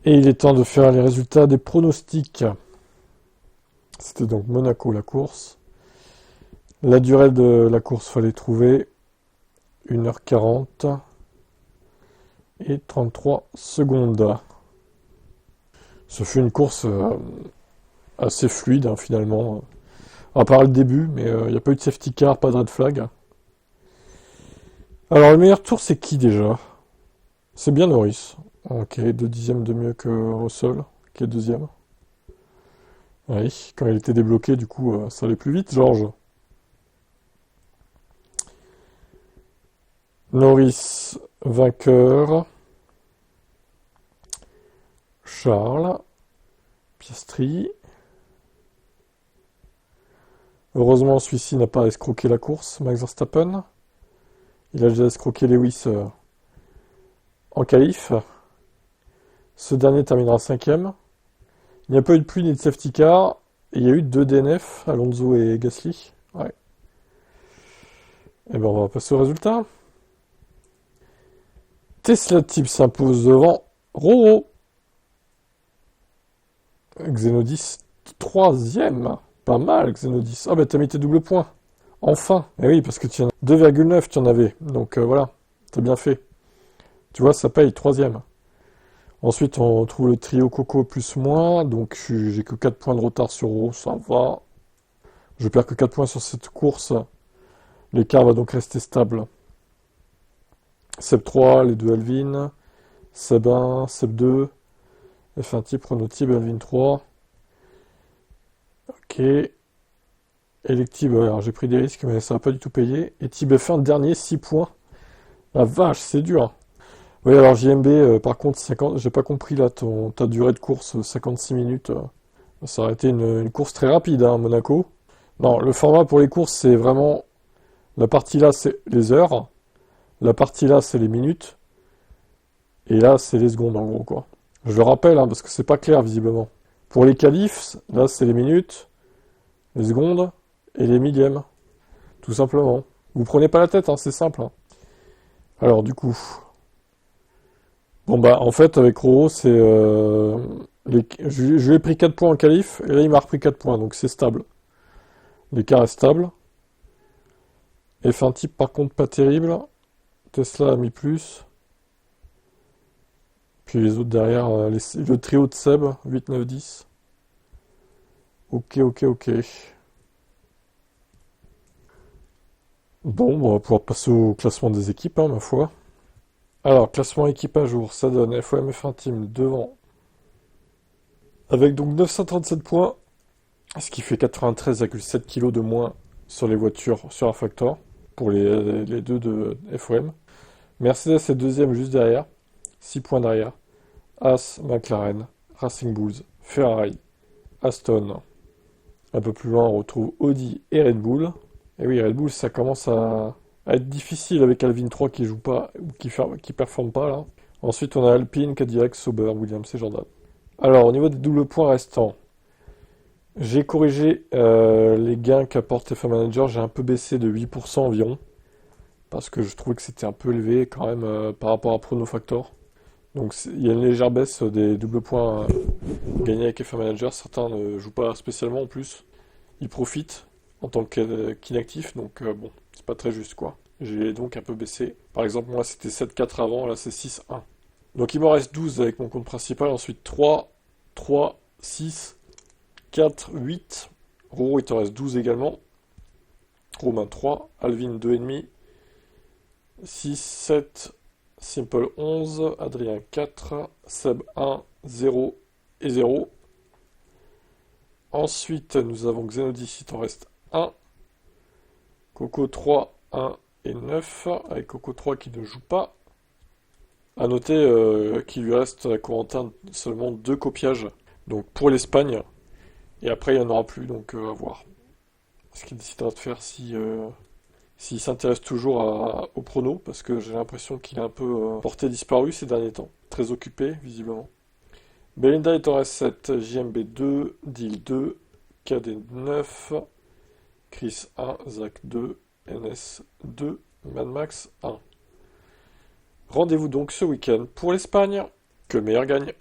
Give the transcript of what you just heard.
Et il est temps de faire les résultats des pronostics. C'était donc Monaco la course. La durée de la course, fallait trouver 1h40 et 33 secondes. Ce fut une course assez fluide finalement. À part le début, mais il n'y a pas eu de safety car, pas de red flag. Alors le meilleur tour c'est qui déjà? C'est bien Norris. Ok, 2 dixièmes de mieux que Russell, qui est deuxième. Oui, quand il était débloqué, du coup, ça allait plus vite, Georges. Norris, vainqueur. Charles, Piastri. Heureusement, celui-ci n'a pas escroqué la course, Max Verstappen. Il a déjà escroqué Lewis en qualif. Ce dernier terminera cinquième. Il n'y a pas eu de pluie ni de safety car. Et il y a eu 2 DNF, Alonso et Gasly. Ouais. Et ben on va passer au résultat. Tesla Type s'impose devant Roro. Xenodis, troisième. Pas mal, Xenodis. Ah bah t'as mis tes doubles points. Enfin. Eh oui, parce que tu en as 2,9, tu en avais. Donc voilà, t'as bien fait. Tu vois, ça paye, troisième. Ensuite, on trouve le trio Coco plus moins. Donc j'ai que 4 points de retard sur Roro, ça va. Je perds que 4 points sur cette course. L'écart va donc rester stable. Seb 3, les deux Alvin. Seb 1, Seb 2. F1 type, Chronotype, Alvin 3. Ok. Electib, alors j'ai pris des risques, mais ça va pas du tout payer. Et Tib F1, dernier, 6 points. La vache, c'est dur. Oui, alors JMB, par contre, 50, j'ai pas compris là, ta durée de course, 56 minutes. Ça aurait été une course très rapide, hein, Monaco. Non, le format pour les courses, c'est vraiment. La partie là, c'est les heures. La partie là, c'est les minutes. Et là, c'est les secondes, en gros, quoi. Je le rappelle, hein, parce que c'est pas clair, visiblement. Pour les qualifs, là, c'est les minutes, les secondes et les millièmes. Tout simplement. Vous prenez pas la tête, hein, c'est simple. Hein. Alors, du coup. Bon, bah, en fait, avec Roro, c'est. Je lui ai pris 4 points en qualif, et là, il m'a repris 4 points, donc c'est stable. L'écart est stable. F1 type, par contre, pas terrible. Tesla a mis plus. Puis les autres derrière, le trio de Seb, 8, 9, 10. Ok, ok, ok. Bon, on va pouvoir passer au classement des équipes, hein, ma foi. Alors, classement équipe à jour, ça donne FOM F1 Team devant. Avec donc 937 points, ce qui fait 93,7 kg de moins sur les voitures sur un factor, pour les deux de FOM. Mercedes est deuxième juste derrière, 6 points derrière. As, McLaren, Racing Bulls, Ferrari, Aston. Un peu plus loin, on retrouve Audi et Red Bull. Et oui, Red Bull, ça commence à être difficile avec Alvin 3 qui joue pas, ou qui performe pas là. Ensuite, on a Alpine, Cadillac, Sauber, Williams et Jordan. Alors, au niveau des doubles points restants, j'ai corrigé les gains qu'apporte FA Manager. J'ai un peu baissé de 8% environ. Parce que je trouvais que c'était un peu élevé quand même par rapport à Prono Factor. Donc il y a une légère baisse des doubles points gagnés avec FA Manager. Certains ne jouent pas spécialement en plus. Ils profitent en tant qu'inactifs. Donc bon, c'est pas très juste quoi. J'ai donc un peu baissé. Par exemple, moi c'était 7,4 avant, là c'est 6,1. Donc il m'en reste 12 avec mon compte principal. Ensuite 3, 3, 6, 4, 8. Roro, il te reste 12 également. Romain 3, Alvin 2,5, 6, 7, Simple 11, Adrien 4, Seb 1, 0 et 0. Ensuite, nous avons Xenodis, il t'en reste 1. Coco 3, 1 et 9, avec Coco 3 qui ne joue pas. A noter qu'il lui reste à Corentin seulement 2 copiages. Donc pour l'Espagne. Et après, il n'y en aura plus, donc à voir. Ce qu'il décidera de faire s'il s'intéresse toujours au prono, parce que j'ai l'impression qu'il est un peu porté disparu ces derniers temps. Très occupé, visiblement. Belinda est en reste 7, JMB 2, Deal 2, KD 9, Chris 1, Zach 2, NS 2, Mad Max 1. Rendez-vous donc ce week-end pour l'Espagne. Que le meilleur gagne.